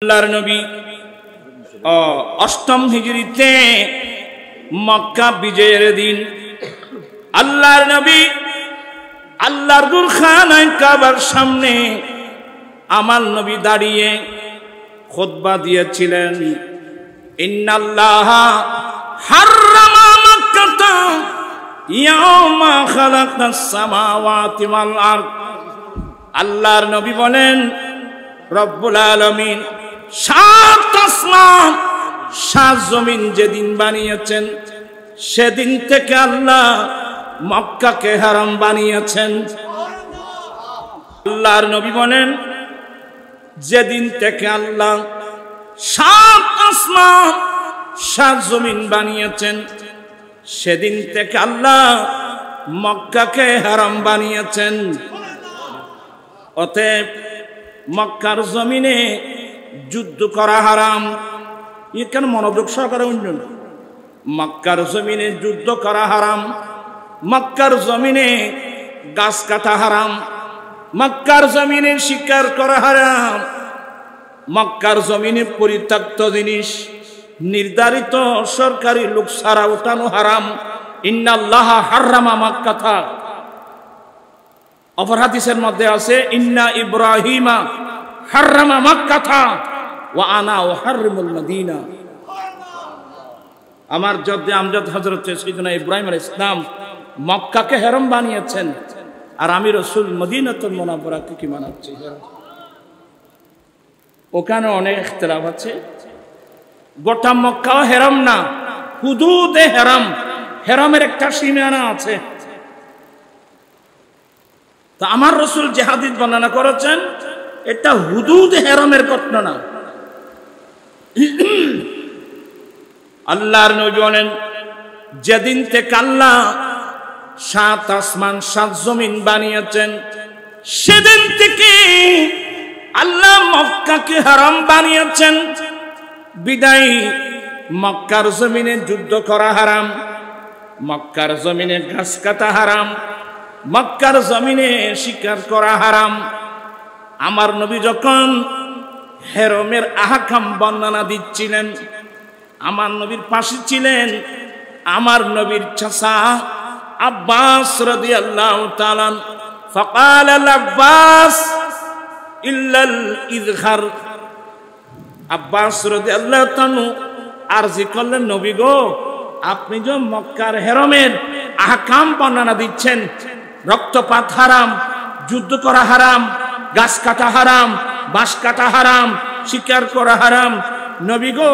আল্লাহর নবী অষ্টম হিজরিতে মক্কা বিজয়ের দিন আল্লাহর নবী আল্লাহর দুরখানায় কাবার সামনে আমার নবী দাঁড়িয়ে খুতবা দিয়েছিলেন। ইন্নাল্লাহা হাররামা মাক্কাতা ইয়াওমা খালাকাস সামাওয়াতি ওয়াল আরদ। আল্লাহর নবী বলেন রব্বুল আলামিন সাত আসমান সাত জমিন যেদিন বানিয়েছেন সেদিন থেকে আল্লাহ মক্কাকে হারাম বানিয়েছেন। আল্লাহর নবী বলেন যেদিন থেকে আল্লাহ সাত আসমান সাত জমিন বানিয়েছেন সেদিন থেকে আল্লাহ মক্কাকে হারাম বানিয়েছেন। অতএব মক্কার জমিনে যুদ্ধ করা হারাম। এখানে মনোযোগ সহকারে শুনুন। মক্কার জমিনে যুদ্ধ করা হারাম, মক্কার জমিনে গাছ কাটা হারাম, মক্কার জমিনে শিকার করা হারাম, মক্কার জমিনে পরিত্যক্ত জিনিস নির্ধারিত সরকারি লোক ছাড়া উঠানো হারাম। ইন্নাল্লাহা হাররামা মাক্কাতা। অপর হাদিসের মধ্যে আছে ইন্না ইব্রাহিমা হাররামা মাক্কাতা ওয়া আনা উহাররিমুল মদিনা। আমার জদ্দে আমজাদ হযরত সাইয়েদনা ইব্রাহিম আলাইহিস সালাম মক্কাকে হারাম বানিয়েছেন আর আমি রাসূল মদিনাতুল মুনাওয়ারাকে কি বানাচ্ছি। ওখানে অনেক ইখতিলাফ আছে। গোটা মক্কাও হারাম না, হুদুদে হারাম, হারামের একটা সীমানা আছে। তো আমার রাসূল যে হাদিস বর্ণনা করেছেন এটা হুদুদ হারামের ঘটনা না। আল্লাহর নবী বলেন যেদিন থেকে আল্লাহ সাত আসমান সাত জমিন বানিয়েছেন সেদিন থেকে আল্লাহ মক্কাকে হারাম বানিয়েছেন। বিদায় মক্কার জমিনে যুদ্ধ করা হারাম, মক্কার জমিনে ঘাস কাটা হারাম, মক্কার জমিনে শিকার করা হারাম। আমার নবী যখন হেরমের আহকাম বর্ণনা দিচ্ছিলেন আমার নবীর পাশে ছিলেন আমার নবীর চাচা আব্বাস রাদিয়াল্লাহু তাআলা। ফাকাল আল আব্বাস ইল্লাল ইযহার। আব্বাস রাদিয়াল্লাহু তাআলা আরজি করলেন নবী গো আপনি যে মক্কার হেরমের আহকাম বর্ণনা দিচ্ছেন, রক্তপাত হারাম, যুদ্ধ করা হারাম, গাছ কাটা হারাম, বাঁশ কাটা হারাম, শিকার করা হারাম, নবী গো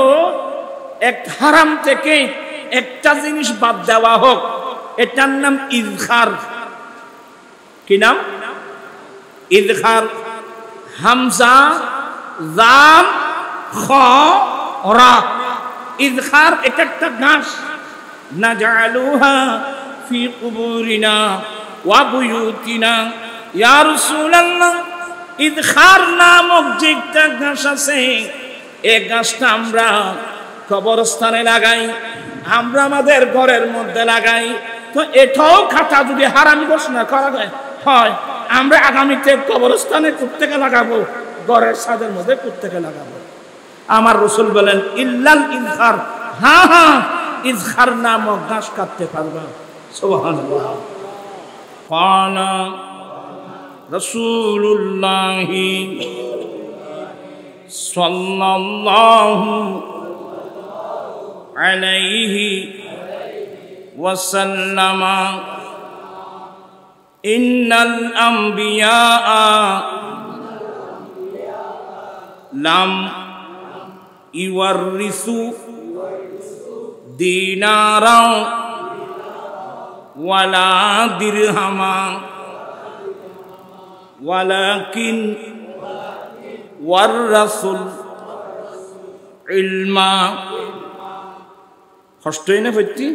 এক হারাম থেকে একটা জিনিস বাদ দেওয়া হোক, এটার নাম ইযহার। কি নাম? ইযহার। হামজা জাম খ রা। ইযহার এটা একটা ঘাস। নাজআলুহা ফি কুবুরিনা ওয়া বুয়ুতিনা ইয়া রাসূলুল্লাহ। ইযহার নামক যে একটা ঘাস আছে এই ঘাসটা আমরা কবরস্থানে লাগাই, আমরা আমাদের ঘরের মধ্যে লাগাই। তো এটাও খাতা যদি হারামি ঘোষণা করা হয় আমরা আগামীতে কবরস্থানে কোত্থেকে লাগাবো? ঘরের ছাদের মধ্যে কোত্থেকে লাগাবো? আমার রাসূল বলেন ইল্লাল ইযহার। হ্যাঁ হ্যাঁ ইযহার নামক ঘাস কাটতে পারবা। সুবহানাল্লাহ। ক্বালা রাসূলুল্লাহ সাল্লাল্লাহু আলাইহি ওয়াসাল্লাম ইন্নাল আম্বিয়া লাম ইওয়ারিসু দিনারা ওয়ালা দিরহামা ওয়ালাকিন ওয়ারাসুল ইলমা। কষ্ট হয় না ভাইটি?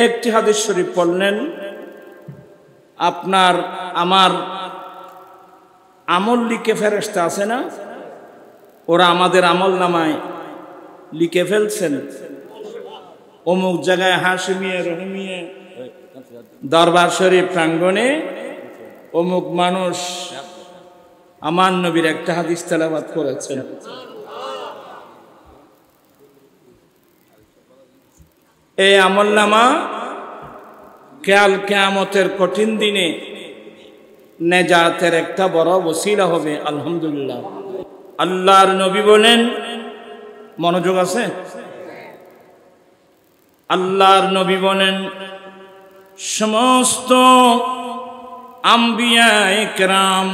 একটি হাদিস শরীফ পড়লেন আপনার আমার আমল লিখে ফেরেশতা আছে না, ওরা আমাদের আমল নামায় লিখে ফেলছেন অমুক জায়গায় হাশিমিয়া রহিমিয়া দরবার শরীফ প্রাঙ্গণে অমুক মানুষ আমার নবীর একটা হাদিস তেলাওয়াত করেছেন। এই আমলনামা কাল কিয়ামতের কঠিন দিনে নেজাতের একটা বড় ওসিলা হবে। আলহামদুলিল্লাহ। আল্লাহর নবী বলেন, মনোযোগ আছে? আল্লাহর নবী বলেন, সমস্ত আম্বিয়া ইকরাম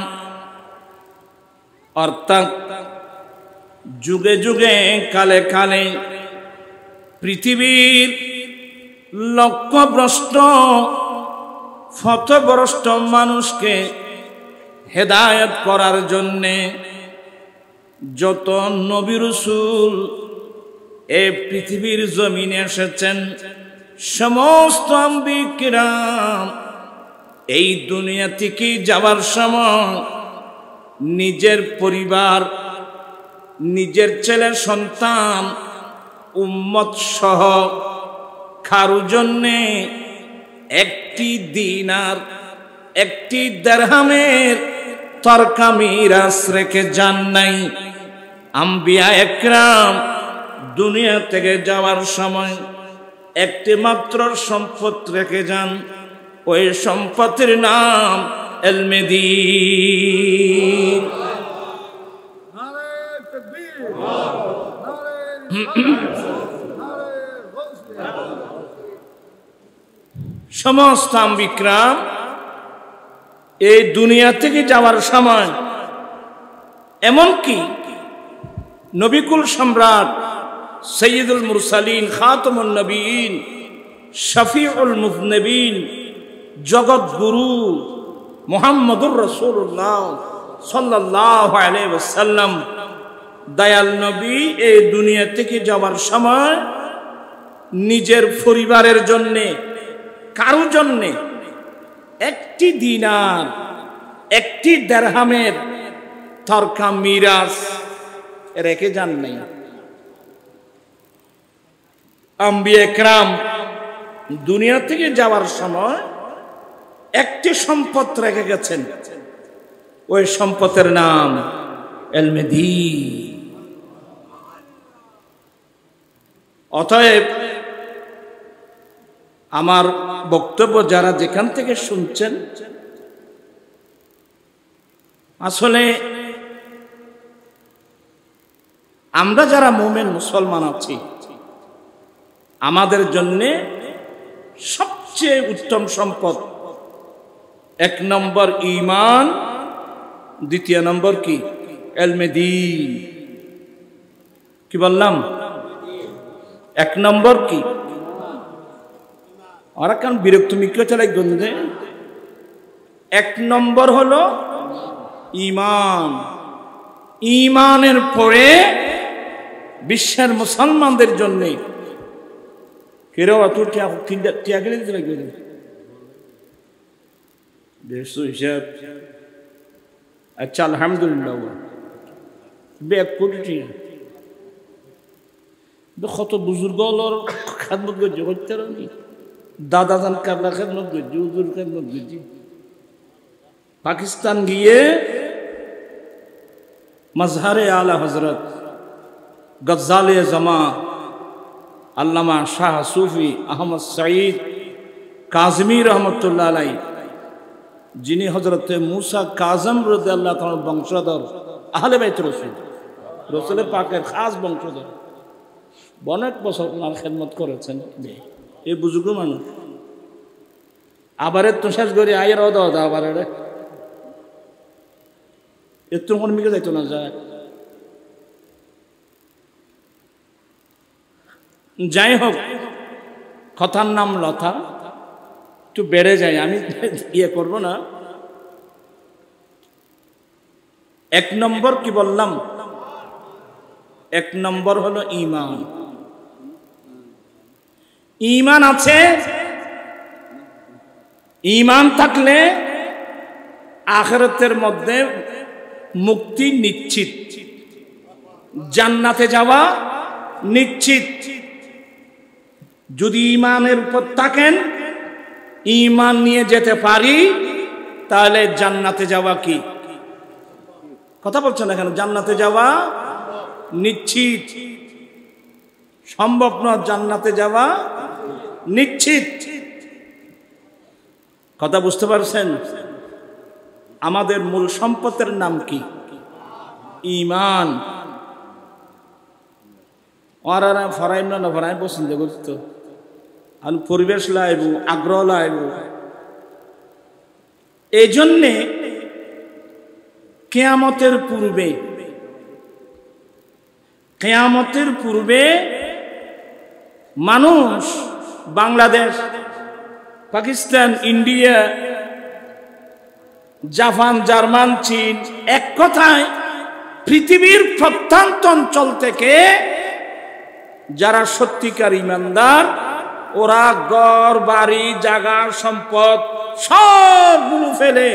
অর্থাৎ যুগে যুগে কালে কালে পৃথিবীর লক্ষ্যভ্রষ্ট পথভ্রষ্ট মানুষকে হেদায়েত করার জন্যে যত নবী রাসূল এই পৃথিবীর জমিনে এসেছেন, সমস্ত আম্বিয়া কিরাম এই দুনিয়া থেকে যাবার সময় নিজের পরিবার, নিজের ছেলে সন্তান, উম্মত সহ কারো জন্যে একটি দিনার, একটি দিরহামের তরকা মিরাস রেখে যান নাই। আম্বিয়া একরাম দুনিয়া থেকে যাওয়ার সময় একটি মাত্র সম্পদ রেখে যান, ওই সম্পদের নাম ইলমে দ্বীন। সমস্ত আম্বিয়া কিরাম এই দুনিয়া থেকে যাওয়ার সময়, এমনকি নবিকুল সম্রাট সৈয়দুল মুরসালিন, খাতামুন নবীন, শফিউল মুযনিবিন, জগৎ গুরু মুহাম্মদুর রাসূলুল্লাহ সাল্লাল্লাহু আলাইহি ওয়াসাল্লাম দয়াল নবী এই দুনিয়া থেকে যাওয়ার সময় নিজের পরিবারের জন্যে, কারো জন্যে একটি দিনার, একটি দিরহামের তরকা মিরাস রেখে যান নাই। আম্বিয়া কিরাম দুনিয়া থেকে যাওয়ার সময় একটি সম্পদ রেখে গেছেন, ওই সম্পদের নাম ইলমে দ্বীন। অতএব আমার বক্তব্য যারা যেখান থেকে শুনছেন, আসলে আমরা যারা মুমিন মুসলমান আছি, আমাদের জন্য সবচেয়ে উত্তম সম্পদ এক নম্বর ঈমান, দ্বিতীয় নম্বর কি? ইলমে দ্বীন। কি বললাম? এক নম্বর কি? আর কেন বিরক্ত মিক্র চালাই গন্ধে? এক নম্বর হলো ঈমান। ঈমানের পরে বিশ্বের মুসলমানদের জন্য কেউ অত টিয়া গেলে দিতে লাগবে হিসাব। আচ্ছা, আলহামদুলিল্লাহ, 1 কোটি টিয়া কত বুজুর্গ খেদমত করছে, করতে পারি দাদা যান কাবলা খেদমত করছি, উজুর খেদমত করছি। পাকিস্তান গিয়ে মজহারে আলা হজরত গজ্জালে জামা আল্লামা শাহ সুফি আহমদ সঈদ কাজমি রহমতুল্লাহ আলাই, যিনি হজরতে মুসা কাজম রাদিয়াল্লাহু তাআলার বংশধর, আহলে বাইত রাসূল, রাসূলের পাকের খাস বংশধর, অনেক বছর ওনার খেদমত করেছেন। এই বুজুর্গ মানুষ আবার তো শেষ করে আয়ের অদা অদা আবার এর তো কোন মিকে যাইতো না যায়। যাই হোক, কথার নাম লতা, একটু বেড়ে যায়, আমি ইয়ে করব না। 1 নম্বর কি বললাম? 1 নম্বর হলো ঈমান। ঈমান আছে, ঈমান থাকলে আখিরাতের মধ্যে মুক্তি নিশ্চিত, জান্নাতে যাওয়া নিশ্চিত। যদি ঈমানের উপর থাকেন, ঈমান নিয়ে যেতে পারি, তাহলে জান্নাতে যাওয়া কি কথা বলছেন না কেন? জান্নাতে যাওয়া নিশ্চিত, সম্ভব নয় জান্নাতে যাওয়া নিশ্চিত। কথা বুঝতে পারছেন? আমাদের মূল সম্পদের নাম কি? ঈমান। ওরা ফরাইম না ফরাইম পছন্দ করত, আর পরিবেশ লাইব, আগ্রহ লাইব। এই জন্যে কিয়ামতের পূর্বে মানুষ Bangladesh, Pakistan, India, Japan, German, চীন, এক কথায় পৃথিবীর প্রত্যন্ত অঞ্চল থেকে যারা সত্যিকার ইমানদার, ওরা ঘর বাড়ি জায়গা সম্পদ সবগুলো ফেলে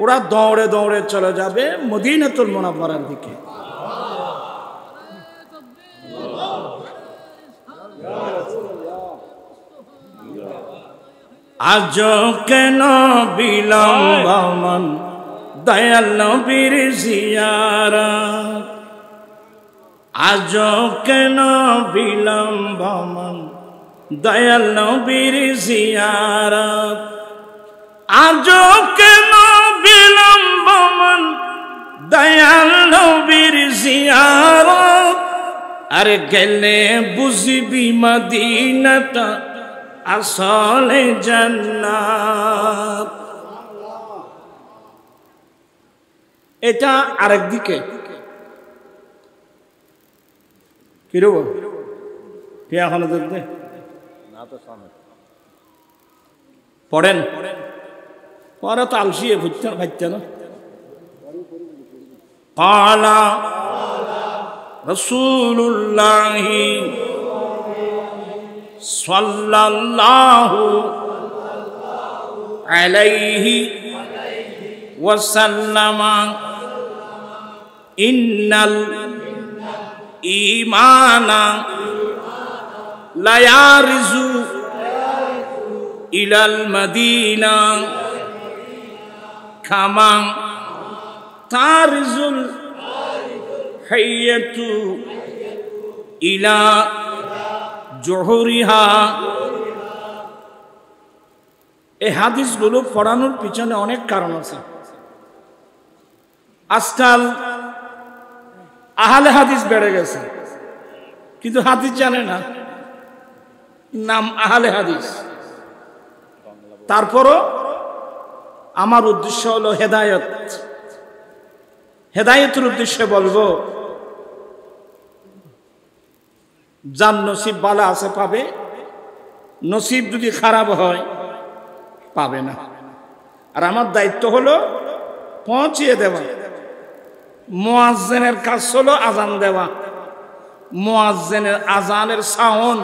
ওরা দৌড়ে দৌড়ে চলে যাবে মদিনাতুল মুনাওয়ারার দিকে। আজ কেন বিলম্ব মন দয়াল নবীর জিয়ারত, আজ কেন বিলম্ব মন দয়াল নবীর জিয়ারত, আজ কেন বিলম্ব মন দয়াল নবীর জিয়ারত, আরে গেলে বুঝবি মদিনাটা আসলে জান্নাত। এটা আরেক দিকে কি রব এখন পড়েন, পরে তো আলসিয়ে ভাবতে না। ক্বালা রাসূলুল্লাহি সাল্লাল্লাহু আলাইহি ওয়াসাল্লাম, ইন্নাল ঈমানা লা ইয়ারিজু ইলাল মাদিনা কামা তারিজুল হাইয়াতু ইলা জোহরিহা। এই হাদিসগুলো পড়ানোর পিছনে অনেক কারণ আছে। আজকাল আহলে হাদিস বেড়ে গেছে, কিন্তু হাদিস জানে না, নাম আহলে হাদিস। তারপরও আমার উদ্দেশ্য হলো হেদায়েত। হেদায়েতের উদ্দেশ্যে বলবো, যার নসিব বালা আছে পাবে, নসিব যদি খারাপ হয় পাবে না। আর আমার দায়িত্ব হলো পৌঁছিয়ে দেওয়া। মুয়াজ্জিনের কাজ হলো আজান দেওয়া। মুয়াজ্জিনের আজানের সাউন্ড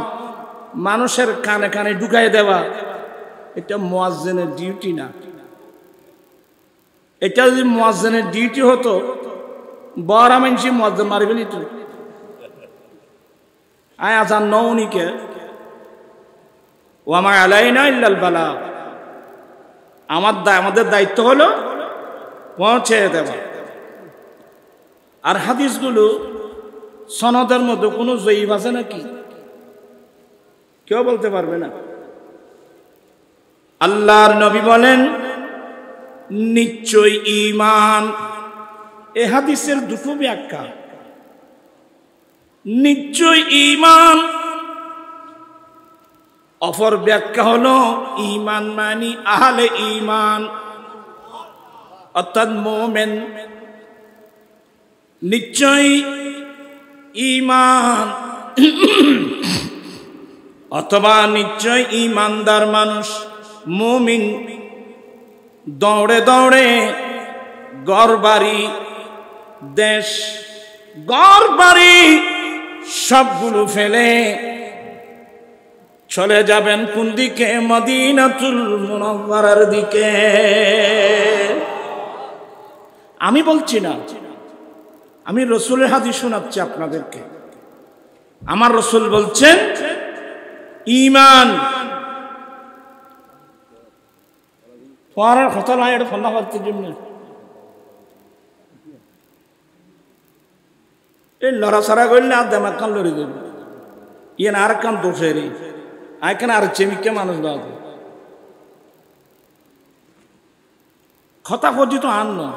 মানুষের কানে কানে ঢুকাই দেওয়া, এটা মুয়াজ্জিনের ডিউটি না। এটা যদি মুয়াজ্জিনের ডিউটি হতো, বড় মানুষই মুয়াজ্জিন মারবে নি তো। আয় আজান নৌনিকে ওয়া মা আলাইনা ইল্লাল বালাগ। আমাদের দায়িত্ব হলো পৌঁছে দেওয়া। আর হাদিসগুলো সনদের মধ্যে কোনো জয়ীফ আছে নাকি? কেউ বলতে পারবে না। আল্লাহর নবী বলেন নিশ্চয় ঈমান। এ হাদিসের দুটো ব্যাখ্যা। নিশ্চয় ঈমান, অপর ব্যাখ্যা হলো ঈমান মানে আহলে ঈমান, অর্থাৎ মুমিন। নিশ্চয় ঈমান অথবা নিশ্চয় ঈমানদার মানুষ, মুমিন দৌড়ে দৌড়ে ঘর বাড়ি দেশ ঘর বাড়ি সবগুলো ফেলে চলে যাবেন কোন দিকে? মদিনাতুল মুনাওয়ারার দিকে। আমি বলছি না, আমি রসুলের হাদিস শোনাচ্ছি আপনাদেরকে। আমার রসুল বলছেন ঈমান পড়ার কথা নয়, এটা ফন্না করতে জন্য এই লড়াছড়া করলে আর দেমাক কান লড়ে দেবে ইয়ে আর কান দোষের এখানে আর চেমিকে মানুষ দাও কথা করছি তো আন না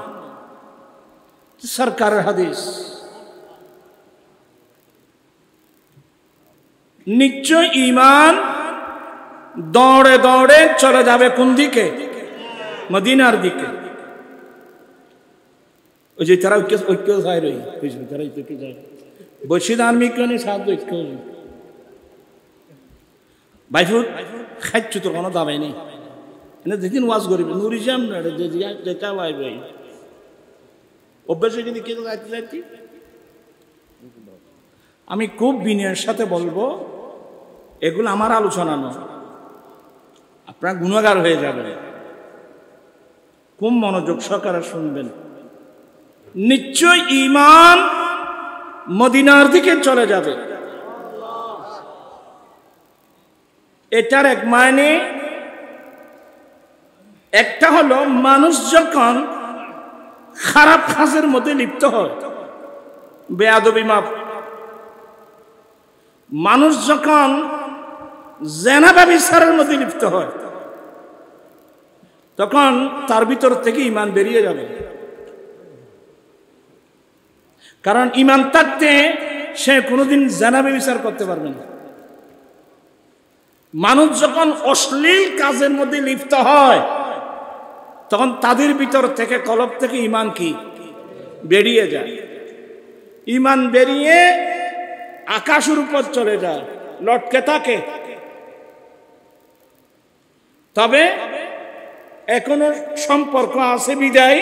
সরকারের হাদিস নিশ্চয় ঈমান দৌড়ে দৌড়ে চলে যাবে কোন দিকে মদিনার দিকে ওই যে তারা ঐক্য যায় রই তারা ঐক্য যায় বৈশ্বিক আর্মিক সাহায্য ঐক্য বাইফুট খাচ্ছ তোর কোনো দাবাই নেই যেদিন ওয়াজ করিবে নুরিজাম না যেটা ভাই ভাই অভ্যাসে যদি কেউ যাইতে যাইতে আমি খুব বিনয়ের সাথে বলবো এগুলো আমার আলোচনা নয় আপনার গুণাগার হয়ে যাবেন খুব মনোযোগ সহকারে শুনবেন নিশ্চয় ঈমান মদিনার দিকে চলে যাবে এটার এক মানে একটা হলো মানুষ যখন খারাপ কাজের মধ্যে লিপ্ত হয় বেয়াদবি মাপ মানুষ যখন জেনা ব্যভিচারের মধ্যে লিপ্ত হয় তখন তার ভিতর থেকে ঈমান বেরিয়ে যাবে কারণ ঈমান থাকতে সে কোনোদিন জেনা ব্যভিচার করতে পারবে না মানুষ যখন অশ্লীল কাজের মধ্যে লিপ্ত হয় তখন তাদের ভিতর থেকে কলব থেকে ঈমান কি বেরিয়ে যায় ঈমান বেরিয়ে আকাশের উপর চলে যায় লটকে থাকে তবে এখনো সম্পর্ক আছে বিদায়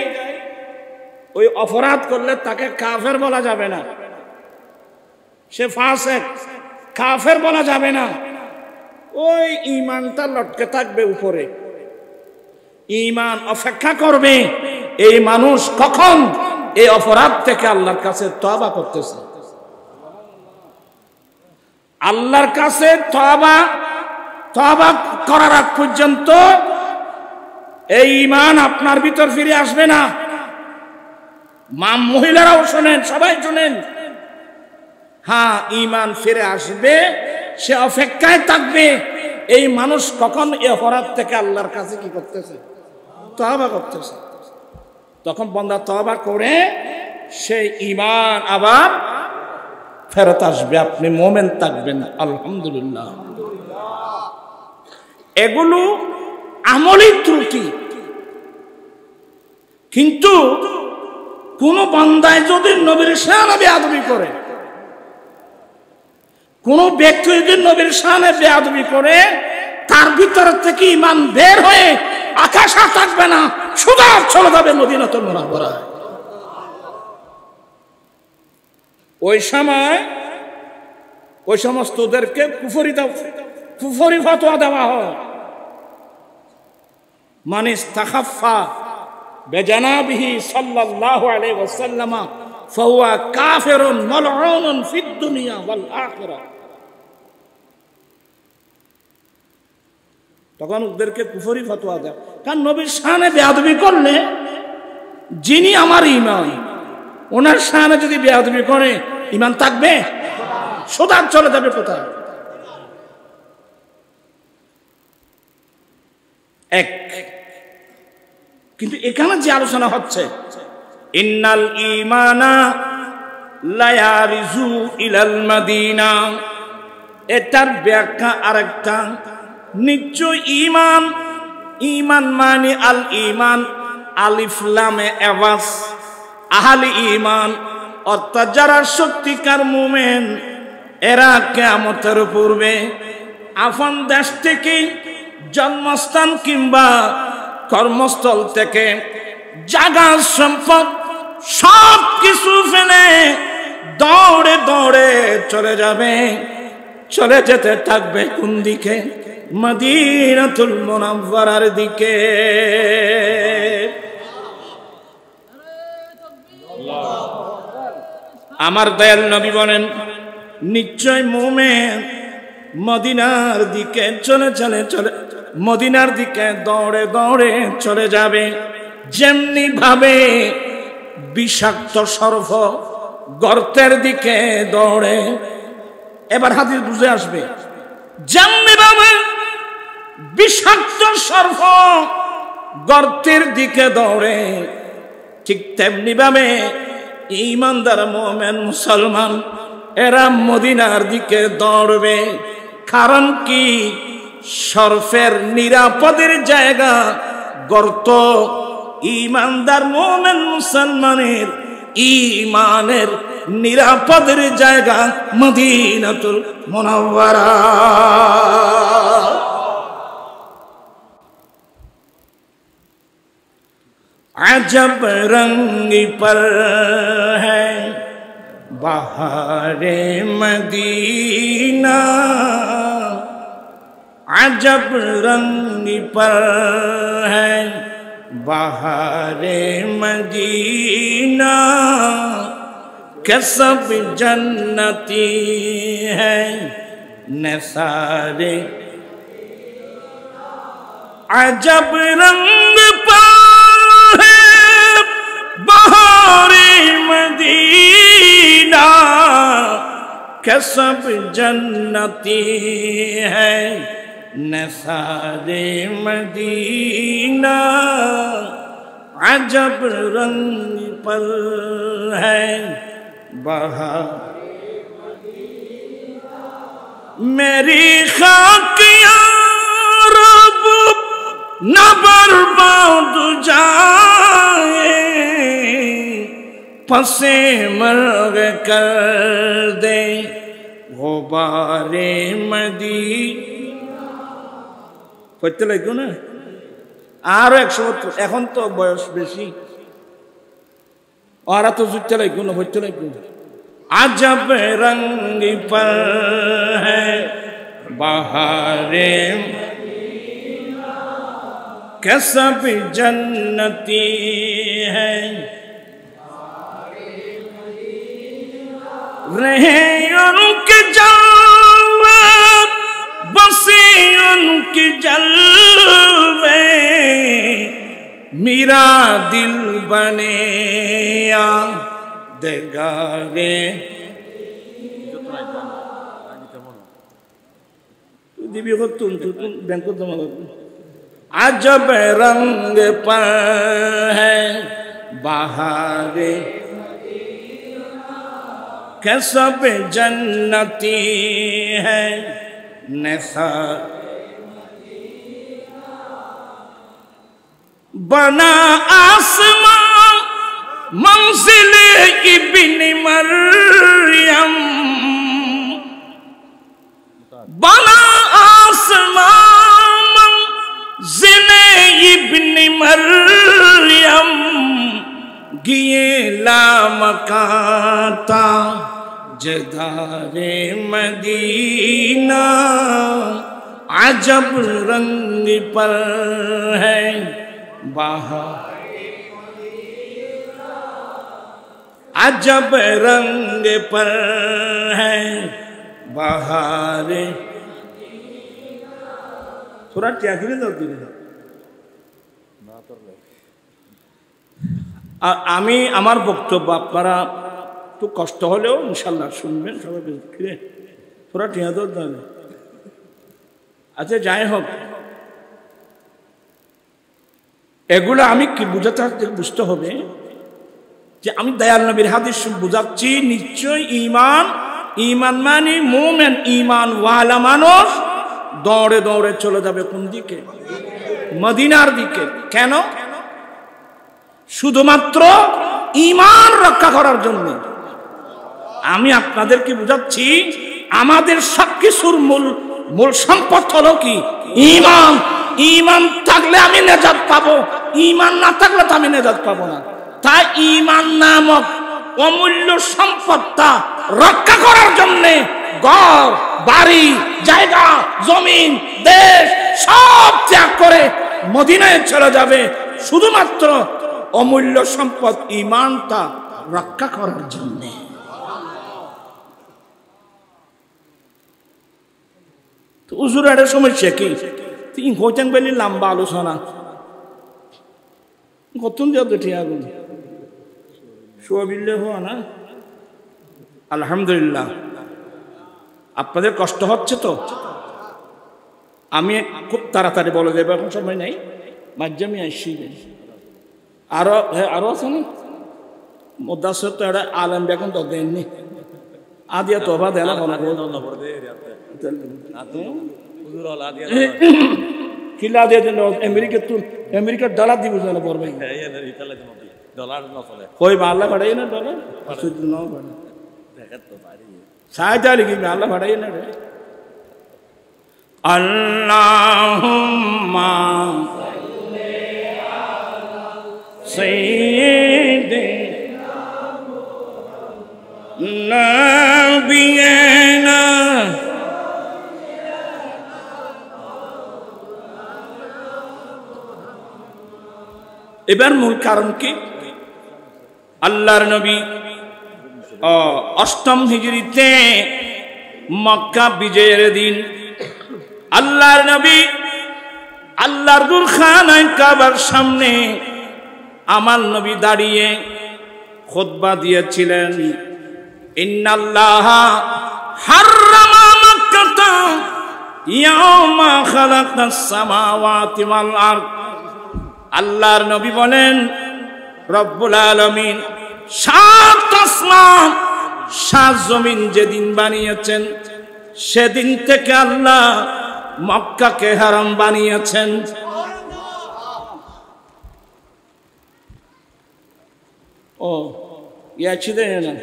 ওই অপরাধ করলে তাকে কাফের বলা যাবে না সে ফাসেক কাফের বলা যাবে না ওই ঈমানটা লটকে থাকবে উপরে ঈমান অপেক্ষা করবে এই মানুষ কখন এই অপরাধ থেকে আল্লাহর কাছে তওবা করতেছে আল্লাহর কাছে তওবা করার আগ পর্যন্ত এই ঈমান আপনার ভিতর ফিরে আসবে না মহিলারাও শোনেন সবাই শোনেন হ্যাঁ ঈমান ফিরে আসবে সে অপেক্ষায় থাকবে এই মানুষ কখন এই অপরাধ থেকে আল্লাহর কাছে কি করতেছে তওবা করতেছে তখন বান্দা তওবা করে সেই ঈমান আবার ফেরত আসবে আপনি মোমেন থাকবেন আলহামদুলিল্লাহ এগুলো আমলি ত্রুটি কিন্তু কোন বান্দায় যদি নবীর শানে বেয়াদবি করে কোন ব্যক্তি যদি নবীর শানে বেয়াদবি করে তার ভিতর থেকে ঈমান বের হয়ে আকাশে থাকবে না সোজা চলে যাবে মদিনাতুল মুনাওয়ারায় ওই সময় ওই সমস্তদেরকে কুফরি ফতোয়া দেওয়া হয় মান ইস্তাখাফা বিজানাবিহি সাল্লাল্লাহু আলাইহি ওয়াসাল্লাম ফাহুয়া কাফিরুন মালউনুন ফিদ দুনিয়া ওয়াল আখিরাহ তখন ওদেরকে কুফরি ফতোয়া দেয় কারণ নবীর শানে বেয়াদবি করলে যিনি আমার ঈমান ওনার শানে যদি বেয়াদবি করে ঈমান থাকবে সোজা চলে যাবে কোথায় এক কিন্তু এখানে যে আলোচনা হচ্ছে ইন্নাল ঈমানা লা ইয়ারিজু ইলাল মাদিনা এটার ব্যাখ্যা আরেকটা নিশ্চয় ঈমান মানে আল ঈমান আলিফ লামে আওয়াজ আহলে ঈমান অর্থাৎ যারা সত্যিকার মুমিন এরা কিয়ামতের পূর্বে আপন দেশ থেকে জন্মস্থান কিংবা কর্মস্থল থেকে জায়গা সম্পদ সব কিছু ফেলে দৌড়ে দৌড়ে চলে যাবে চলে যেতে থাকবে কোন দিকে মদিনাতুল মুনাওয়ারার দিকে আমার দয়াল নবী বলেন নিশ্চয় মুমিন মদিনার দিকে চলে মদিনার দিকে দৌড়ে দৌড়ে চলে যাবে যেমনি ভাবে বিষাক্ত সর্প গর্তের দিকে দৌড়ে। এবার হাদিস বুঝে আসবে, যেমনি ভাবে বিষাক্ত সর্প গর্তের দিকে দৌড়ে, ঠিক তেমনি ভাবে ঈমানদার মুমিন মুসলমান এরা মদিনার দিকে দৌড়বে। কারণ কি? সর্পের নিরাপদের জায়গা গর্ত, ঈমানদার মুমিন মুসলমানের ঈমানের নিরাপদের জায়গা মদিনাতুল মুনাওয়ারা। अजब रंग पर है बहारे मदीना, अजब रंग पर है बहारे मदीना, के सब जन्नती है नसारे। अजब रंग पर बहारे मदीना, के सब जन्नती है नसारे मदीना, अजब रंग पर है बहारे मदीना। मेरी खाक या रब न बर्बाद जाए, पसे मर्ग कर दे गुबारे मदीना। পড়তে লাগবে না আরো 170। এখন তো বয়স বেশি, ওরা তো জুটতে লাগবে না, পড়তে লাগবে। আজব রঙ পর হ্যায় বাহারে মদীনা, কে সব জন্নতি হ্যায় रहे उनके जलवे, बसे उनके जलवे, मेरा दिल बने या देगारे। दिव्य हो तुम बैंको तुम अजब रंग पर है बहारे, के सब जन्नती है नसा। बना आसमां मंजिल इब्न मरियम, बना आसमां मंजिल इब्न मरियम, गिए लामकाता जदारे मदीना, अजब रंग पर है बहारे मदीना, अजब रंग पर है बहारे मदीना। थोड़ा क्या गिरे दो আমি আমার বক্তব্য আপনারা একটু কষ্ট হলেও ইনশাল্লাহ শুনবেন সবাই। কিরে তোরা টিয়া দর দাঁড়ে। আচ্ছা যাই হোক, এগুলো আমি কি বুঝতে হবে যে আমি দয়াল নবীর হাদিস বুঝাচ্ছি। নিশ্চয় ঈমান, ঈমান মানে মুমিন, ঈমান ওয়ালা মানুষ দৌড়ে দৌড়ে চলে যাবে কোন দিকে? মদিনার দিকে। কেন? শুধুমাত্র ঈমান রক্ষা করার জন্য। আমি আপনাদেরকে বুঝাচ্ছি আমাদের সবকিছুর মূল সম্পদ হলো কি? ঈমান। ঈমান থাকলে আমি নেজাত পাবো, ঈমান না থাকলে তো আমি নেজাত পাবো না। তাই ঈমান নামক অমূল্য সম্পদটা রক্ষা করার জন্য ঘর বাড়ি জায়গা জমিন দেশ সব ত্যাগ করে মদিনায় চলে যাবে শুধুমাত্র অমূল্য সম্পদ ঈমানটা রক্ষা করার জন্য। তো হুজুরের সমস্যা কি? তিন কইতেন বলি লম্বা আলোচনা কত দিয়ে ঠিয়া গুলো সোয়াবিল্লে হওয়া না আলহামদুলিল্লাহ। আপনাদের কষ্ট হচ্ছে তো? আমি খুব তাড়াতাড়ি বলে দেবো, এখন সময় নেই। মাধ্যমে আসি আরো আছে না মুদাসসির তো এটা আলেম বেগুন তো দেননি আদিয়া তোবা দেলা কিলা দিয়ে দেন আমেরিকার ডলার দিব জানা পড়বে কই আল্লাহ ভাড়াই না ডলার সাহায্য লিখি আল্লাহ ভাড়াই না রে আল্লাহুম্মা সাইয়্যিদিনা নাবিয়িনা এবার মূল কারণ কি? আল্লাহর নবী অষ্টম হিজরিতে মক্কা বিজয়ের দিন আল্লাহর নবী আল্লাহর দুরখানায় কাবার সামনে আমার নবী দাঁড়িয়ে খুতবা দিয়েছিলেন। ইন্নাল্লাহা হাররামা মাক্কাতা ইয়াওমা খালাকাস সামাওয়াতি ওয়াল আরদ। আল্লাহর নবী বলেন রব্বুল আলামিন সাত আসমান সাত জমিন যেদিন বানিয়েছেন সেদিন থেকে আল্লাহ মক্কাকে হারাম বানিয়েছেন। ও ইয়াছিদে না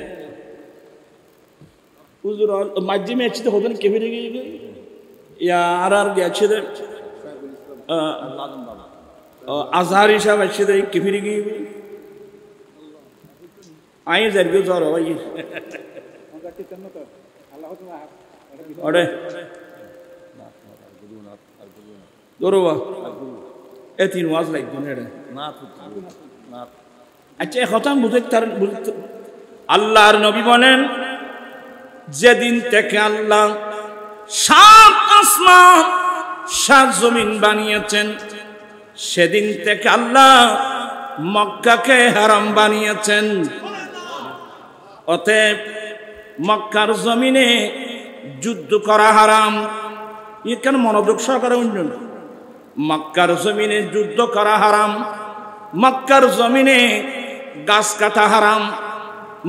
হুজুর মাঝে মেছিতে হতেন কে ফিরে গিয়ে ইয়া আর গিয়েছিদে আজহারি সাহেব একসাথে কে ফিরে গিয়ে আই যারবে জ্বর হয় ওরে দৌড়বা এ তিন ওয়াজ লাগবে না আচ্ছা কথা বুঝে তার আল্লাহর নবী বলেন যেদিন থেকে আল্লাহ সাত আসমান সাত জমিন বানিয়েছেন সেদিন থেকে আল্লাহ মক্কাকে হারাম বানিয়েছেন। অতএব মক্কার জমিনে যুদ্ধ করা হারাম। এখানে মনোযোগ সহকারে শুনুন। মক্কার জমিনে যুদ্ধ করা হারাম, মক্কার জমিনে গাছ কাটা হারাম,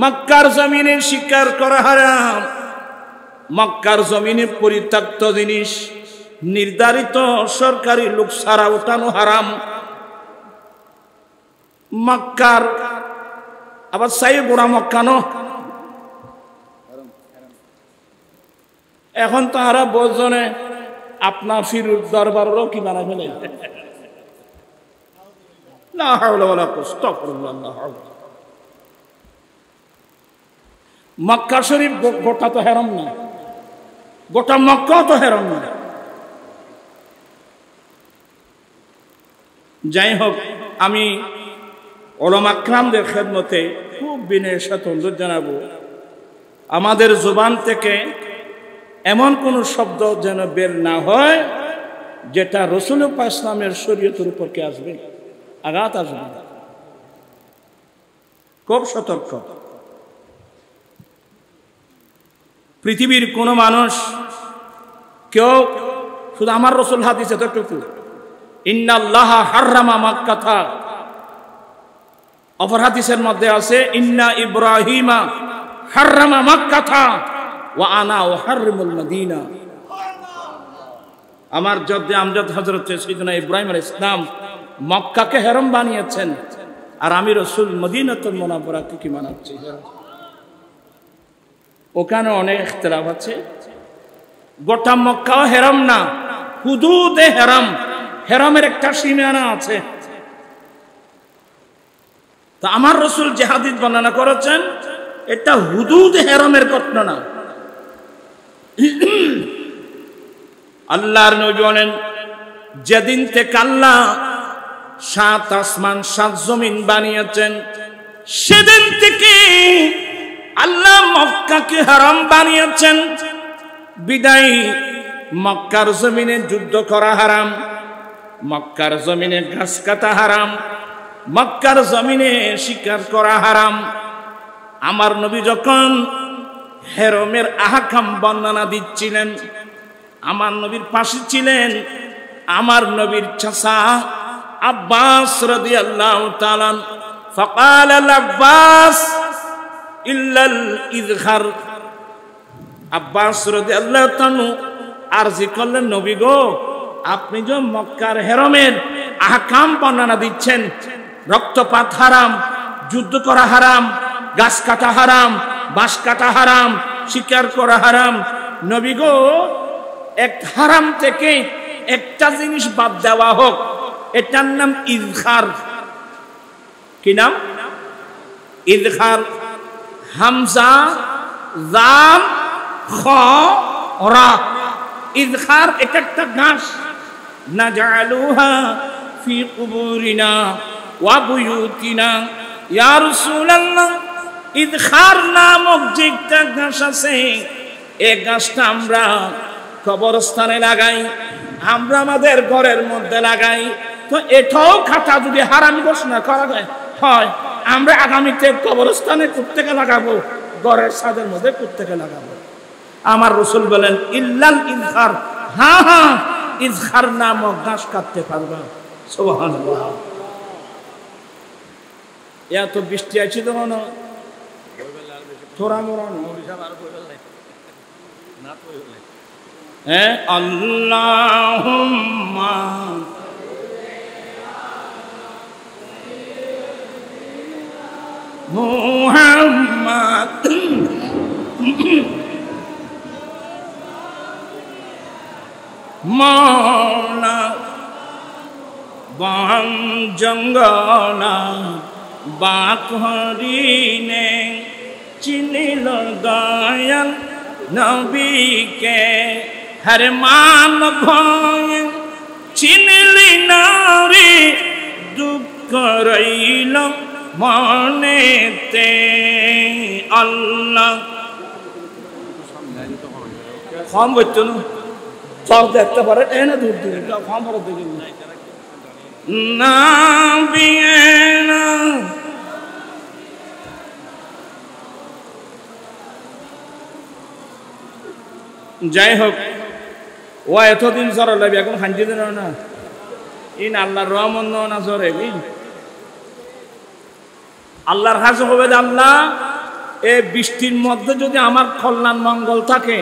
মক্কার জমিনে শিকার করা হারাম, মক্কার জমিনে পরিত্যক্ত জিনিস নির্ধারিত সরকারি লোক ছাড়া উঠানো হারাম। মক্কার আবার সাই গোড়া মক্কানো এখন তো আরা বোঝনে আপনার ফিরুর দরবারেরও কি বানাই ফেলে লা হাওলা ওয়ালা কুওয়াতা ইল্লা বিল্লাহ। মক্কা শরীফ গোটা তো হারাম না, গোটা মক্কা তো হারাম না। যাই হোক, আমি উলামা আকরামদের খেদমতে খুব বিনয়ের সাথে অনুরোধ জানাবো আমাদের জবান থেকে এমন কোন শব্দ যেন বের না হয় যেটা রাসূল পাক ইসলামের শরীয়তের উপর কে আসবে, আঘাত আসবে। খুব সতর্ক। পৃথিবীর কোন মানুষ কেউ শুধু আমার রাসূল হাদিসে তো একটু ইন্নাল্লাহা হাররামা মাক্কাতা, অপর হাদিসের মধ্যে আছে ইন্না ইব্রাহিমা হাররামা মাক্কাতা ওয়া আনা উহাররিমুল মদিনা। আমার জদ্দে আমজাদ হযরত সাইয়েদনা ইব্রাহিম আলাইহিস সালাম মক্কাকে হারাম বানিয়েছেন আর আমি রাসূল মদিনাতুল মুনাওয়ারাকে কি বানাচ্ছি। ওখানে অনেক ইখতিলাফ আছে। গোটা মক্কা হারাম না, হুদুদে হারাম, হারামের একটা সীমানা আছে। তা আমার রাসূল যে হাদিস বর্ণনা করেছেন এটা হুদুদে হারামের ঘটনা না। আল্লাহর নবী বলেন যেদিন থেকে আল্লাহ সাত আসমান সাত জমিন বানিয়েছেন সেদিন থেকে আল্লাহ মক্কাকে হারাম বানিয়েছেন। বিদায় মক্কার জমিনে যুদ্ধ করা হারাম, মক্কার জমিনে ঘাস কাটা হারাম, মক্কার জমিনে শিকার করা হারাম। আমার নবী যখন হেরমের আহকাম বর্ণনা দিচ্ছিলেন। আমার নবীর পাশে ছিলেন আমার নবীর চাচা আব্বাস রাদিয়াল্লাহু তাআলা। ফাকাল আল আব্বাস ইল্লাল ইযখার। আব্বাস রাদিয়াল্লাহু তাআলা আরজি করলেন, নবী গো, আপনি যে মক্কার হেরমের আহকাম বর্ণনা দিচ্ছেন, রক্তপাত হারাম, যুদ্ধ করা হারাম, গাছ কাটা হারাম, বাঁশ কাটা হারাম, শিকার করা হারাম, নবী গো, এক হারাম থেকে একটা জিনিস বাদ দেওয়া হোক, এটার নাম ইযখার। কি নাম? ইযখার। হামজা জাম খ রা। ইযখার এটা একটা ঘাস। নাজআলুহা ফি কুবুরিনা ওয়া বুয়ুতিনা। ইয়া রাসূলুল্লাহ, ইযখার নামক যে একটা ঘাস আছে, এই ঘাসটা আমরা কবরস্থানে লাগাই, আমরা আমাদের ঘরের মধ্যে লাগাই, তো এটাও খাতা যদি হারাম ঘোষণা করা হয়, আমরা আগামীতে কবরস্থানে কোত্থেকে লাগাবো? ঘরের ছাদের মধ্যে কোত্থেকে লাগাবো? আমার রাসূল বলেন ইল্লাল ইযখার, হ্যাঁ হ্যাঁ, ইযখার নামক ঘাস কাটতে পারবা। সুবহানাল্লাহ। এত বৃষ্টি আছে তো না, থোড়া মোড়া আল্লাহুম্মা মুহাম্মাদ মৌলা বাম জঙ্গনা বাক হরিণে চিনিল দয়াল নবীকে, হর মান ভয় চিনিলি নারী, দুঃখ রইল মনেতে। আল্লাহ কম বলতো না, সব দেখতে পারে এনে দূর দূর কম বড় দেখে না বিয়ে না। যাই হোক, ও এতদিন জ্বর লাগবে, এখন খান্তি দিন না, ইন আল্লাহর রহমত না জ্বরে আল্লাহর কাছে হবে যে আল্লাহ, এই বৃষ্টির মধ্যে যদি আমার কল্যাণ মঙ্গল থাকে,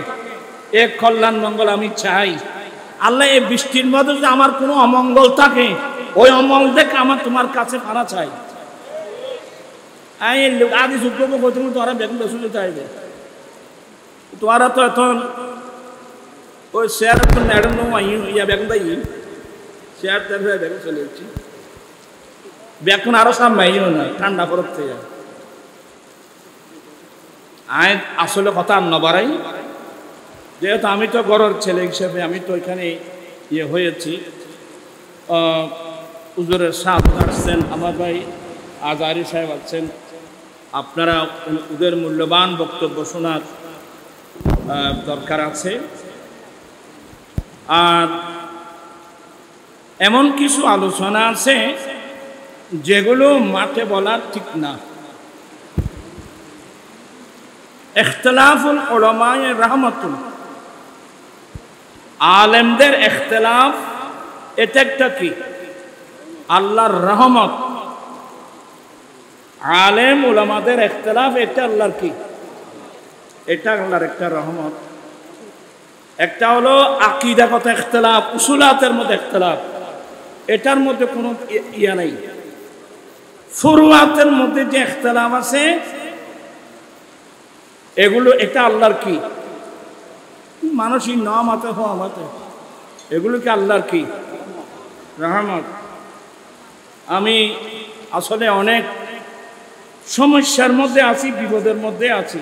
এক কল্যাণ মঙ্গল আমি চাই। আল্লাহ, এই বৃষ্টির মধ্যে যদি আমার কোনো অমঙ্গল থাকে, ওই অমঙ্গল দেখে আমার তোমার কাছে পারা চাই। আদি শুক্রবার করতে তোরা বেগুন শুনে চাইবে, তোরা তো এখন ওই শেয়ার ম্যাডাম ইয়া বেগুন দাই শেয়ার বেগুন চলে যাচ্ছি, বেগুন আরো সামনেও না, ঠান্ডা পড়ত থেকে আয়। আসলে কথা আর নবারাই, যেহেতু আমি তো গড়ের ছেলে হিসেবে আমি তো এখানে ইয়ে হয়েছি। হুজুরের সাহেব আসছেন, আমার ভাই আজহারী সাহেব আছেন, আপনারা ওদের মূল্যবান বক্তব্য শোনার দরকার আছে। আর এমন কিছু আলোচনা আছে যেগুলো মাঠে বলার ঠিক না। ইখতিলাফুল উলামায়ে রাহমাতুল, আলেমদের ইখতিলাফ, এটা একটা কি? আল্লাহর রহমত। আলেম উলামাদের ইখতিলাফ, এটা আল্লাহর কি? এটা আল্লাহর একটা রহমত। একটা হলো আকীদাগত ইখতিলাফ, উসুলাতের মধ্যে ইখতিলাফ, এটার মধ্যে কোনো ইয়া নাই। ফুরুয়াতের মধ্যে যে ইখতিলাফ আছে এগুলো, এটা আল্লাহর কি? মানুষই নামাতে হওয়াতে, এগুলো কি আল্লাহর কি? রহমত। আমি আসলে অনেক সমস্যার মধ্যে আছি, বিপদের মধ্যে আছি।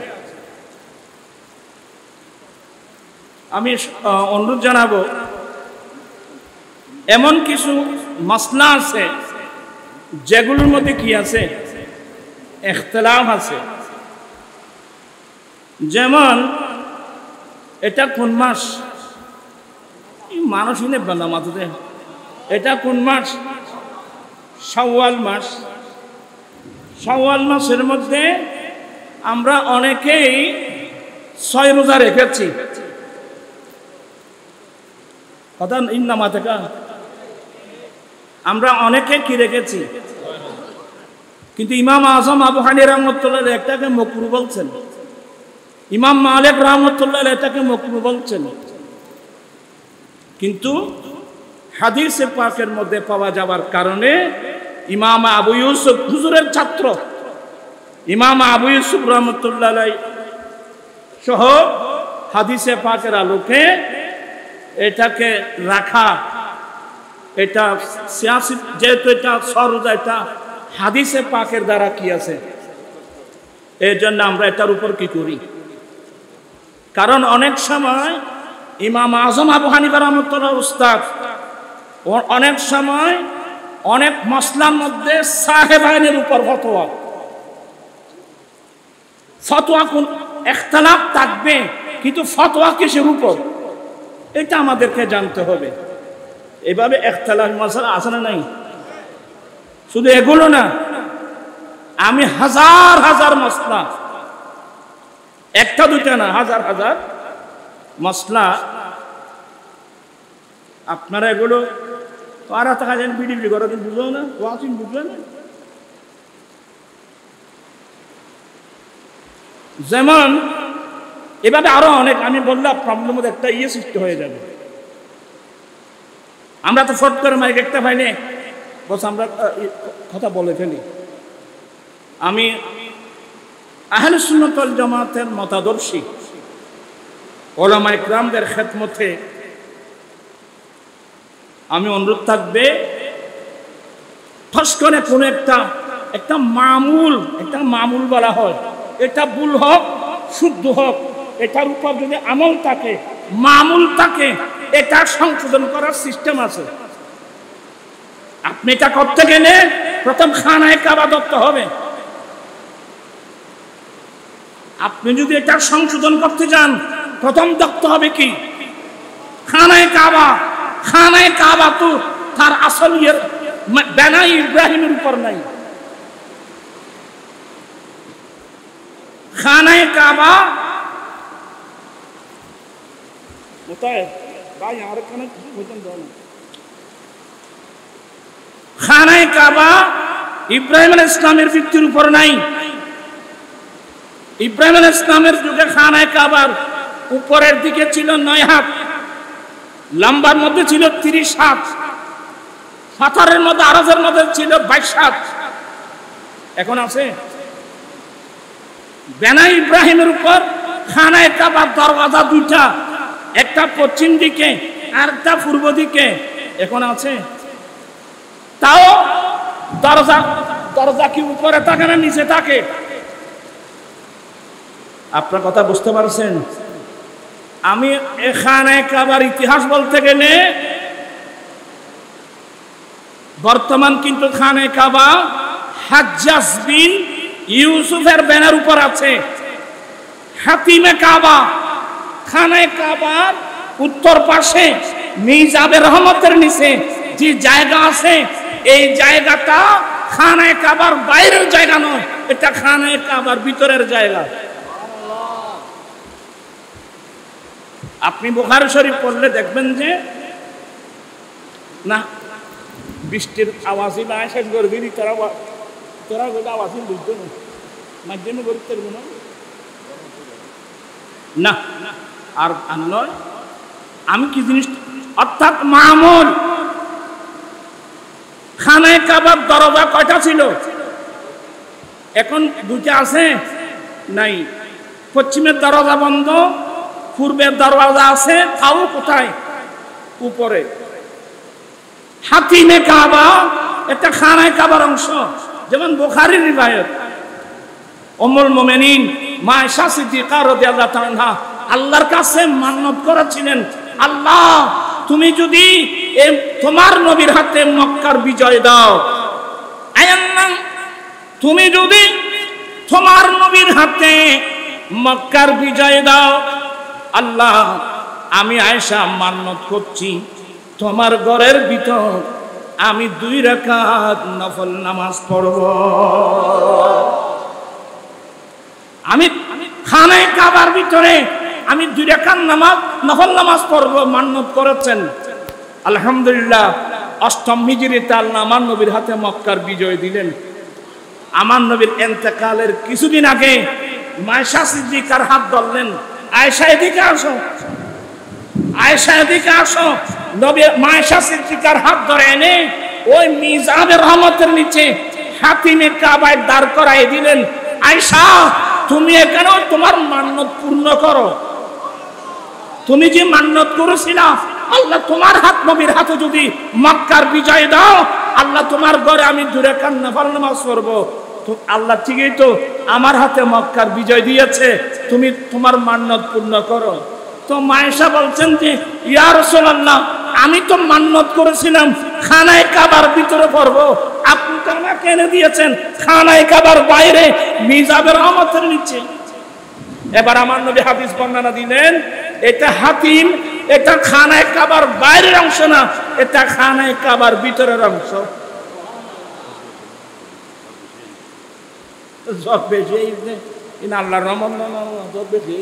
আমি অনুরোধ জানাবো, এমন কিছু মাসলা আছে যেগুলোর মধ্যে কি আছে? ইখতিলাফ আছে। যেমন এটা কোন মাস? মানুষই নেবে না মাথাতে, এটা কোন মাস? শাওয়াল মাস। শাওয়াল মাসের মধ্যে আমরা অনেকেই 6 রোজা রেখেছি, কথা ইন্নামা থেকে আমরা অনেকে কি রেখেছি, কিন্তু ইমাম আজম আবু হানিফা রাহমাতুল্লাহ এটাকে মাকরুহ বলছেন, ইমাম মালিক রাহমাতুল্লাহ এটাকে মাকরুহ বলছেন। কিন্তু হাদিসে পাকের মধ্যে পাওয়া যাওয়ার কারণে ইমাম আবু ইউসুফ হুজুরের ছাত্র ইমাম আবু ইউসুফ রাহমাতুল্লাহ আলাইহি সহ হাদিসে পাকের আলোকে এটাকে রাখা, এটা সিয়াসি যেহেতু এটা সরজা, এটা হাদিসে পাকের দ্বারা কি আছে, এই জন্য আমরা এটার উপর কি করি। কারণ অনেক সময় ইমাম আজম আবু হানিফা রাহমাতুল্লাহ উস্তাদ অনেক সময় অনেক মাসলার মধ্যে সাহেব আইনের উপর ফতোয়া কোন ইখতিলাফ থাকবে, কিন্তু ফতোয়া কিসের উপর এটা আমাদেরকে জানতে হবে। এভাবে ইখতিলাফ মাসালা আছে না নাই? শুধু এগুলো না, আমি হাজার হাজার মাসলা, একটা দুইটা না, হাজার হাজার মাসলা, আপনারা এগুলো আর টাকা যেন বিডি করে দিন, বুঝলো না, ওয়াচিন বুঝলেন না। যেমন এভাবে আরো অনেক, আমি বললাম প্রবলেম মধ্যে একটা সৃষ্টি হয়ে যাবে। আমরা তো ফট করে মাইক একটা পাইনি, বস আমরা কথা বলে ফেলি। আমি আহলে সুন্নাত ওয়াল জামাতের মতাদর্শী ওলামা ইকরামদের খেদমতে আমি অনুরোধ থাকবে, ফস করে কোনো একটা মামুল বলা হয়, এটা ভুল হোক শুদ্ধ হোক, এটার উপর যদি আমল থাকে, মামুল থাকে, এটা সংশোধন করার সিস্টেম আছে। আপনি এটা করতে গেলে প্রথম খানায়ে কাবা ধরতে হবে। আপনি যদি এটা সংশোধন করতে যান, প্রথম দেখতে হবে কি খানায়ে কাবা। খানায়ে কাবা তো তার আসল বেনা ইব্রাহিমের উপর নাই। খানায়ে কাবা খানায়ে কাবা ইব্রাহিম আলাইহিস সালামের ভিত্তির উপর নাই। ইব্রাহিম আলাইহিস সালামের যুগে খানায়ে কাবার উপরের দিকে ছিল 9 হাত, লম্বার মধ্যে ছিল 30 হাত, পাথরের মধ্যে আরজের মধ্যে ছিল 22 হাত। এখন আছে বেনা ইব্রাহিমের উপর খানায়ে কাবার দরওয়াজা দুইটা, একটা পশ্চিম দিকে আর একটা পূর্ব দিকে। এখন আছে, তাও দরজা কি উপরে থাকে না নিচে থাকে? আপনার কথা বুঝতে পারছেন? আমি খানায়ে কাবার ইতিহাস বলতে গেলে বর্তমান কিন্তু খানায়ে কাবা হাজ্জাজ বিন ইউসুফের ব্যানার উপর আছে। হাতিমে কাবা খানায়ে কাবার উত্তর পাশে মিজাবে রহমতের নিচে যে জায়গা আছে, এই জায়গাটা খানায়ে কাবার বাইরের জায়গা নয়, এটা খানায়ে কাবার ভিতরের জায়গা। আপনি বুখারী শরীফ পড়লে দেখবেন যে না বৃষ্টির আওয়াজই না শেষ করে দিলি, তোরা আওয়াজই বুঝতো না, মাধ্যমে করতে পারবো না। আর নয়, আমি কি জিনিস, অর্থাৎ মামুল খানায়ে কাবার দরজা কয়টা ছিল? এখন দুইটা আছে নাই। পশ্চিমের দরজা বন্ধ, পূর্বের দরওয়াজা আছে, তাও কোথায়? উপরে। হাতিমে কাবা এটা খানায়ে কাবার অংশ। যেমন বুখারীর রিওয়ায়াত, উম্মুল মুমিনিন মা আয়েশা সিদ্দিকা রাদিয়াল্লাহু তাআলা আল্লাহর কাছে মান্নত করেছিলেন, আল্লাহ তুমি যদি তোমার নবীর হাতে মক্কার বিজয় দাও, আল্লাহ তুমি যদি তোমার নবীর হাতে মক্কার বিজয় দাও, আল্লাহ আমি আয়েশা মান্নত করছি তোমার ঘরের ভিতর আমি 2 রাকাত নফল নামাজ পড়ব। আমি খানায় কাবার ভিতরে আমি 2 রাকাত নামাজ নফল নামাজ পড়ব মান্নত করেছেন। আলহামদুলিল্লাহ 8ম হিজরিতে আল্লাহ আমার নবীর হাতে মক্কার বিজয় দিলেন। আমার নবীর ইন্তেকালের কিছুদিন আগে মায়েশা সিদ্দিকার হাত ধরলেন, আয়েশা এদিকে আসো, আয়েশা এদিকে আসো। নবী মায়েশা সিদ্দিকার হাত ধরে এনে ওই মিজাবের রহমতের নিচে হাতিমে কাবায় দাঁড় করাই দিলেন। আয়েশা তুমি এখানে তোমার মান্নত পূর্ণ করো, তুমি যে মান্নত করেছিলা আল্লাহ তোমার হাত নবীর হাতে যদি মক্কার বিজয় দাও, আল্লাহ তোমার ঘরে আমি 2 রাকাত নফল নামাজ পড়ব। তো আল্লাহ ঠিকই তো আমার হাতে মক্কার বিজয় দিয়েছে, তুমি তোমার মান্নত পূর্ণ করো। তো মায়েশা বলছেন যে ইয়া রাসূলুল্লাহ আমি তো মান্নত করেছিলাম খানায় কাবার ভিতরে পড়ব, আপনি তো আমাকে এনে দিয়েছেন খানায় কাবার বাইরে মিজাবের রহমতের নিচে। এবার আমার নবী হাদিস বর্ণনা দিলেন, এটা হাতিম, এটা খানায় কাবার বাইরের অংশ না, এটা খানায় কাবার ভিতরের অংশ। জব বেশি ইন আল্লাহর রহমত না, জব বেশি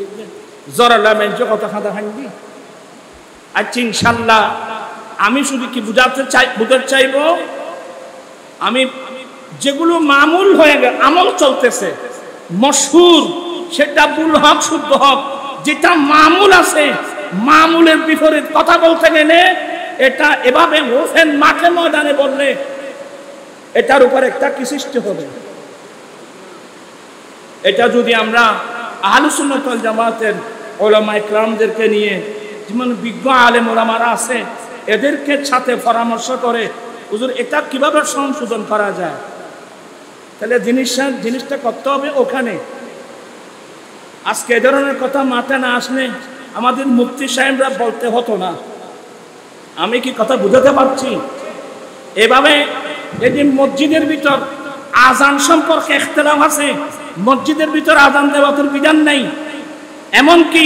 জরালা মেঞ্চ কথা খাদা খাইবি। আচ্ছা ইনশাআল্লাহ আমি শুধু কি বুঝাতে চাইব, আমি যেগুলো মামুল হয়ে গেল আমল চলতেছে মশহুর, সেটা ভুল হক শুদ্ধ হক, যেটা মামুল আছে মামুলের বিপরীত কথা বলতে গেলে এটা এভাবে হোসেন মাঠে ময়দানে বললে এটার উপর একটা কি সৃষ্টি হবে। এটা যদি আমরা আহলুস সুন্নাত ওয়াল জামাতের উলামায়ে কেরামদেরকে নিয়ে, যেমন বিজ্ঞ আলেম ওলামারা আছে, এদেরকে সাথে পরামর্শ করে হুজুর এটা কিভাবে সংশোধন করা যায়, তাহলে জিনিসটা করতে হবে ওখানে। আজকে এ ধরনের কথা মাথায় না আসলে আমাদের মুফতি সাহেবরা বলতে হতো না। আমি কি কথা বুঝাতে পারছি? এভাবে এই যে মসজিদের ভিতর আজান সম্পর্কে ইখতিলাফ আছে, মসজিদের ভিতর আজান দেওয়ার বিধান নেই, এমনকি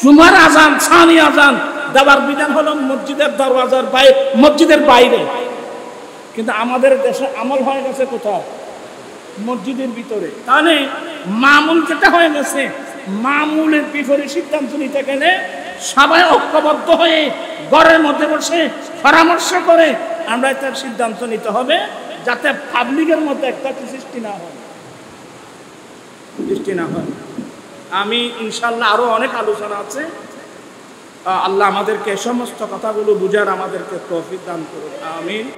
জুমার আজান সানি আজান দেওয়ার বিধান হলো মসজিদের দরওয়াজার বাইরে, মসজিদের বাইরে। কিন্তু আমাদের দেশে আমল হয়ে গেছে কোথাও? মসজিদের ভিতরে। তাহলে মামুল যেটা হয়ে গেছে, মামুলের বিপরীত সিদ্ধান্ত নিতে গেলে সবাই ঐক্যবদ্ধ হয়ে ঘরের মধ্যে বসে পরামর্শ করে আমরা এটার সিদ্ধান্ত নিতে হবে, যাতে পাবলিকের মধ্যে একটা সৃষ্টি না হয়। আমি ইনশাআল্লাহ আরো অনেক আলোচনা আছে। আল্লাহ আমাদেরকে সমস্ত কথাগুলো বুঝার আমাদেরকে তৌফিক দান করুন। আমিন।